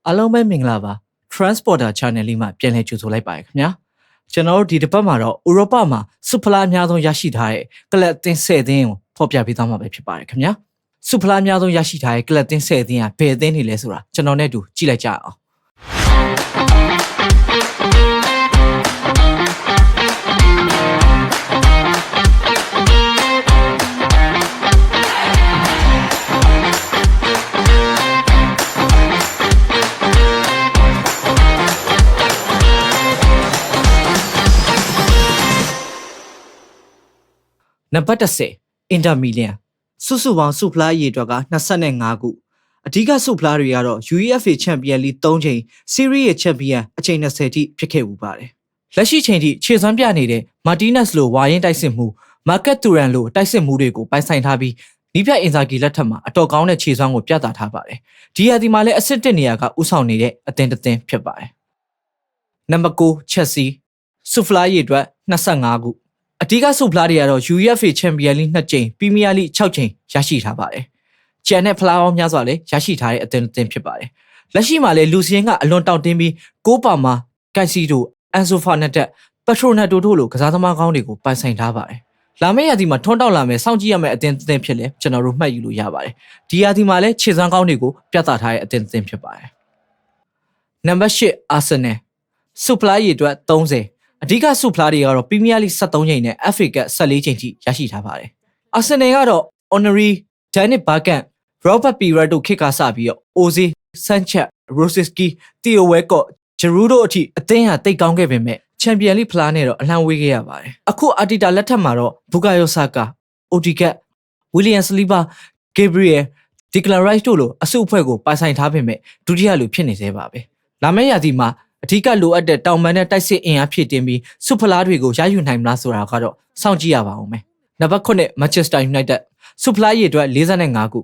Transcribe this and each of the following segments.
အားလုံးပဲမင်္ဂလာပါ Transporter Channel လေးမှာပြန်လည်ကြိုဆိုလိုက်ပါရခင်ဗျာကျွန်တော်တို့ဒီတစ်ပတ်မှာတော့ဥရောပမှာစုဖလားအများဆုံးရရှိထားတဲ့ကလပ်အသင်း10သင်းကိုဖော်ပြပေးသွားမှာပဲဖြစ်ပါတယ်ခင်ဗျာစုဖလားအများဆုံးရရှိထားတဲ့ကလပ်အသင်း10သင်းကဘယ်အသင်းတွေလဲဆိုတာကျွန်တော်နဲ့အတူကြည့်လိုက်ကြအောင်နံပါတ်10 Inter Milan စုစုပေါင်းစုဖလားအရေအတွက်က25ခုအဓိကစုဖလားတွေကတော့ UEFA Champions League 3ချိန် Serie A Champion အချိန်20ထိဖြစ်ခဲ့မှုပါတယ်လက်ရှိချိန်ထိခြေစွမ်းပြနေတဲ့ Martinez လိုဝါရင်တိုက်စစ်မှု Marcus Thuram လိုတိုက်စစ်မှုတွေကိုပိုင်ဆိုင်ထားပြီးနီးပြအင်ဇာဂီလက်ထက်မှာအတော်ကောင်းတဲ့ခြေစွမ်းကိုပြသထားပါတယ်ဒီဟာဒီမှာလည်းအဆင့်1နေရာကဥဆောင်နေတဲ့အသင်းတစ်သင်းဖြစ်ပါတယ်နံပါတ်9 Chelsea စုဖလားအရေအတွက်25ခုအဓိကစုဖလားတွေကတော့ UEFA Champions League 2ကြိမ် Premier League 6ကြိမ်ရရှိထားပါတယ်။ကျန်တဲ့ဖလားပေါင်းများစွာလည်းရရှိထားတဲ့အသင်းဖြစ်ပါတယ်။လက်ရှိမှာလည်းလူစီယန်ကအလွန်တောင့်တင်းပြီးကိုပါမာကန်စီတိုအန်ဆိုဖာနက်တက်ပက်ထရိုနက်တိုတို့လိုကစားသမားကောင်းတွေကိုပိုင်ဆိုင်ထားပါတယ်။လာမယ့်ရာသီမှာထွန်းတောက်လာမယ့်စောင့်ကြည့်ရမယ့်အသင်းဖြစ်လဲကျွန်တော်တို့မှတ်ယူလို့ရပါတယ်။ဒီရာသီမှာလည်းခြေစွမ်းကောင်းတွေကိုပြသထားတဲ့အသင်းဖြစ်ပါတယ်။နံပါတ်8 Arsenal စုဖလားရေအတွက်30အဓိကစုဖလားတွေကတော့ Premier League 73ချိန်နဲ့ FA Cup 14ချိန်ထိရရှိထားပါတယ်။ Arsenal ကတော့ Honorary David Bergkamp, Robert Pires တို့ခေတ်ကစပြီးတော့ Ozil, Sanchez, Rosicki, Theo Walcott, Giroud တို့အထိအသင်းဟာတိတ်ကောင်းခဲ့ပေမဲ့ Champions League ဖလားနဲ့တော့အလှမ်းဝေးခဲ့ရပါတယ်။အခု Arteta လက်ထက်မှာတော့ Bukayo Saka, Odegaard, William Saliba, Gabriel, Declan Rice တို့လိုအစုအဖွဲ့ကိုပိုင်ဆိုင်ထားပေမဲ့ဒုတိယလူဖြစ်နေသေးပါပဲ။လာမယ့်ရာသီမှာအထူးကလိုအပ်တဲ့တောင်ပန်နဲ့တိုက်စစ်အင်အားဖြည့်တင်ပြီးစုဖလားတွေကိုရယူနိုင်မလားဆိုတာကတော့စောင့်ကြည့်ရပါဦးမယ်။နံပါတ်9 Manchester United စုဖလားရေအတွက်45ခု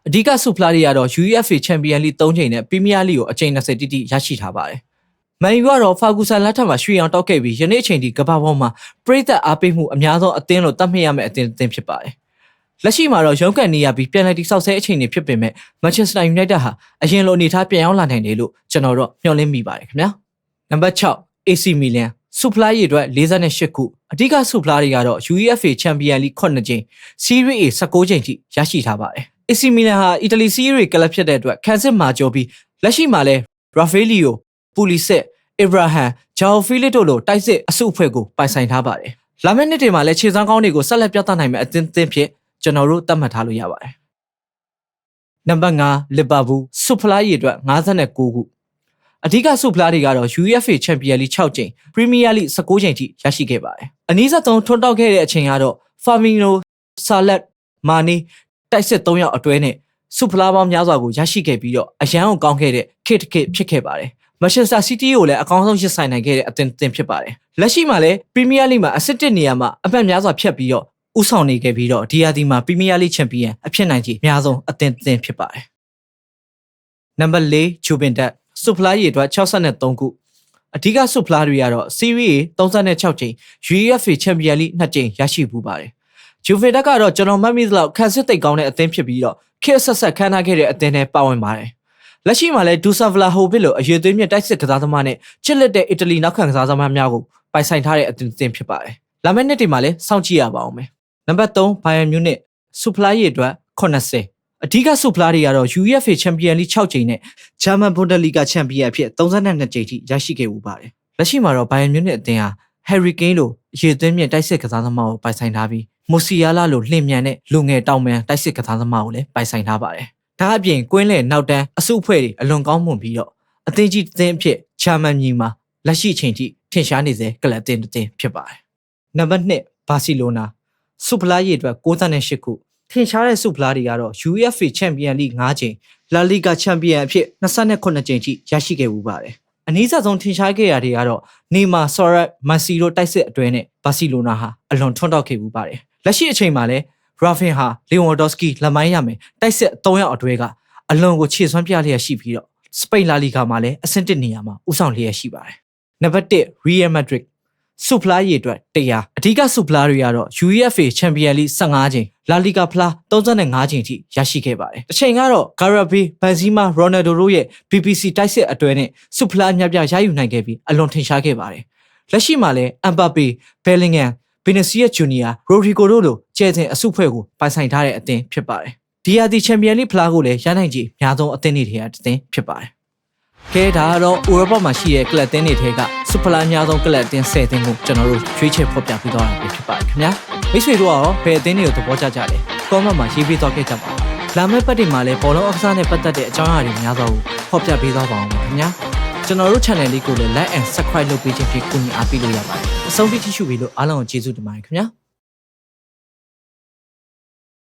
အဓိကစုဖလားတွေကတော့ UEFA Champions League 3ချိန်နဲ့ Premier League ကိုအချိန်20တိတိရရှိထားပါတယ်။မန်ယူကတော့ Ferguson လက်ထက်မှာရွှေအောင်တောက်ခဲ့ပြီးယနေ့အချိန်ထိကမ္ဘာပေါ်မှာပရိသတ်အားပေးမှုအများဆုံးအသင်းလို့သတ်မှတ်ရမယ့်အသင်းဖြစ်ပါတယ်။လက်ရှိမှာတော့ရုန်းကန်နေရပြီးပြန်လည်တိစောက်ဆဲအချိန်တွေဖြစ်ပေမဲ့ Manchester United ဟာအရင်လိုအနေထားပြန်ရောက်လာနိုင်တယ်လို့ကျွန်တော်တို့မျှော်လင့်မိပါတယ်ခင်ဗျာ။နံပါတ်6 AC Milan စုဖလားရေအတွက်48ခုအဓိကစုဖလားတွေကတော့ UEFA Champions League 9ကြိမ် Serie A 19ကြိမ်ထိရရှိထားပါတယ်။ AC Milan ဟာအီတလီ Serie A ကလပ်ဖြစ်တဲ့အတွက်ခန်းစစ်မှာကြောပြီးလက်ရှိမှာလဲ Rafaelio, Pulisic, Abraham, Joao Felix တို့လိုတိုက်စစ်အစုအဖွဲ့ကိုပိုင်ဆိုင်ထားပါတယ်။လာမယ့်နှစ်တွေမှာလည်းခြေစွမ်းကောင်းတွေကိုဆက်လက်ပြသနိုင်မယ့်အသင်းဖြစ်ကျွန်တော်တို့သတ်မှတ်ထားလို့ရပါတယ်။နံပါတ်5 Liverpool စုဖလားရေအတွက်59ခုအဓိကစုဖလားတွေကတော့ UEFA Champions League 6ကြိမ် Premier League 19ကြိမ်ထိရရှိခဲ့ပါတယ်။အနည်းဆုံးထွန်းတောက်ခဲ့တဲ့အချိန်ကတော့ Firmino, Salah, Mane တိုက်စစ်3ယောက်အတွဲနဲ့စုဖလားပေါင်းများစွာကိုရရှိခဲ့ပြီးတော့အရန်ကိုကောင်းခဲ့တဲ့ခေတ်ဖြစ်ခဲ့ပါတယ်။ Manchester City ကိုလည်းအကောင်းဆုံးရစ်ဆိုင်နိုင်ခဲ့တဲ့အသင်းဖြစ်ပါတယ်။လက်ရှိမှာလည်း Premier League မှာအဆင့်1နေရာမှာအမှတ်များစွာဖြတ်ပြီးတော့ဥဆောင်နေခဲ့ပြီးတော့ဒီရာသီမှာ Premier League Champion အဖြစ်နိုင်ကြီးအများဆုံးအသင်းဖြစ်ပါတယ်။နံပါတ်4 Juventusစုဖလားရေအတွက်63ခုအဓိကစုဖလားတွေကတော့ Serie A 36ကြိမ် UEFA Champions League 2ကြိမ်ရရှိပူပါတယ်။ Juventus ကတော့ကျွန်တော်မှတ်မိသလောက်ခန်းစစ်သိပ်ကောင်းတဲ့အသင်းဖြစ်ပြီးတော့ခေတ်ဆက်ခန်းထားခဲ့တဲ့အသင်းနဲ့ပါဝင်ပါတယ်။လက်ရှိမှာလည်း Dusan Vlahovic လိုအရွယ်သွေးမြင့်တိုက်စစ်ကစားသမားနဲ့ချစ်လက်တဲ့အီတလီနောက်ခံကစားသမားများကိုပိုင်ဆိုင်ထားတဲ့အသင်းဖြစ်ပါတယ်။လာမယ့်နှစ်တွေမှာလည်းစောင့်ကြည့်ရပါဦးမယ်။နံပါတ်3 Bayern Munich စုဖလားရေအတွက်80အဓိကစုဖလားတွေကတော့ UEFA Champions League 6ကြိမ်နဲ့ German Bundesliga Champion အဖြစ်32ကြိမ်ထိရရှိခဲ့မှုပါတယ်။လက်ရှိမှာတော့ Bayern Munich အသင်းဟာ Harry Kane လိုအရေးသွင်းမြင့်တိုက်စစ်ကစားသမားကိုပိုင်ဆိုင်ထားပြီး Musiala လိုလှင်မြန်တဲ့လူငယ်တောင်ပန်တိုက်စစ်ကစားသမားကိုလည်းပိုင်ဆိုင်ထားပါတယ်။ဒါအပြင်ကွင်းလယ်နောက်တန်းအစုအဖွဲ့တွေအလွန်ကောင်းမွန်ပြီးတော့အသင်းကြီးအသင်းအဖြစ် German မြေမှာလက်ရှိချိန်ထိထင်ရှားနေစေကလပ်အသင်းဖြစ်ပါတယ်။နံပါတ်2 Barcelona စုဖလားရေအတွက်68ခုထင်ရှားတဲ့စုဖလားတွေကတော့ UEFA Champions League 5ကြိမ် La Liga Champion အဖြစ်28ကြိမ်ထိရရှိခဲ့မှုပါတယ်။အနည်းဆုံးထင်ရှားခဲ့ရတွေကတော့ Neymar, Suarez, Messi တို့တိုက်စစ်အတွဲနဲ့ Barcelona ဟာအလွန်ထွန်းတောက်ခဲ့မှုပါတယ်။လက်ရှိအချိန်မှာလည်း Rafinha, Lewandowski လက်မိုင်းရမယ်တိုက်စစ်3ယောက်အတွဲကအလွန်ကိုခြေစွမ်းပြလျက်ရှိပြီးတော့စပိန်လာလီဂါမှာလည်းအဆင့်1နေရာမှာဦးဆောင်လျက်ရှိပါတယ်။နံပါတ်1 Real Madrid ဆုဖလားရေအတွက်100အဓိကဆုဖလားတွေကတော့ UEFA Champions League 15ချိန် La Liga ဖလား35ချိန်ထိရရှိခဲ့ပါတယ်။တစ်ချိန်ကတော့ Gareth Benzema Ronaldo တို့ရဲ့ BBC တိုက်စစ်အတွဲနဲ့ဆုဖလားအများပြရယူနိုင်ခဲ့ပြီးအလွန်ထင်ရှားခဲ့ပါတယ်။လက်ရှိမှာလည်း Mbappe, Bellingham, Vinicius Junior, Rodrigo တို့လိုကျဲတဲ့အစုဖွဲ့ကိုပိုင်ဆိုင်ထားတဲ့အသင်းဖြစ်ပါတယ်။ဒီဟာဒီ Champions League ဖလားကိုလည်းရနိုင်ခြေအများဆုံးအသင်းတွေထဲကအသင်းဖြစ်ပါတယ်။ကဲဒါကတော့ဥရောပမှာရှိတဲ့ကလပ်အသင်းတွေထဲကဆုဖလားအများဆုံးကလပ်အသင်း10အသင်းကိုကျွန်တော်တို့ရွေးချယ်ဖော်ပြပေးသွားတာဖြစ်ပါတယ်ခင်ဗျာမိတ်ဆွေတို့ရောဘယ်အသင်းတွေကိုသဘောကျကြလဲကောမန့်မှာရေးပေးသွားခဲ့ကြပါလာမယ့်ပတ်တွေမှာလည်းဘောလုံးအကစားနဲ့ပတ်သက်တဲ့အကြောင်းအရာတွေများစွာကိုဖော်ပြပေးသွားပါအောင်ခင်ဗျာကျွန်တော်တို့ channel လေးကိုလည်း like and subscribe လုပ်ပေးခြင်းဖြင့်ကူညီအားပေးလို့ရပါတယ်အဆုံးထိကြည့်ရှုပြီးလို့အားလုံးကိုကျေးဇူးတင်ပါတယ်ခင်ဗျာ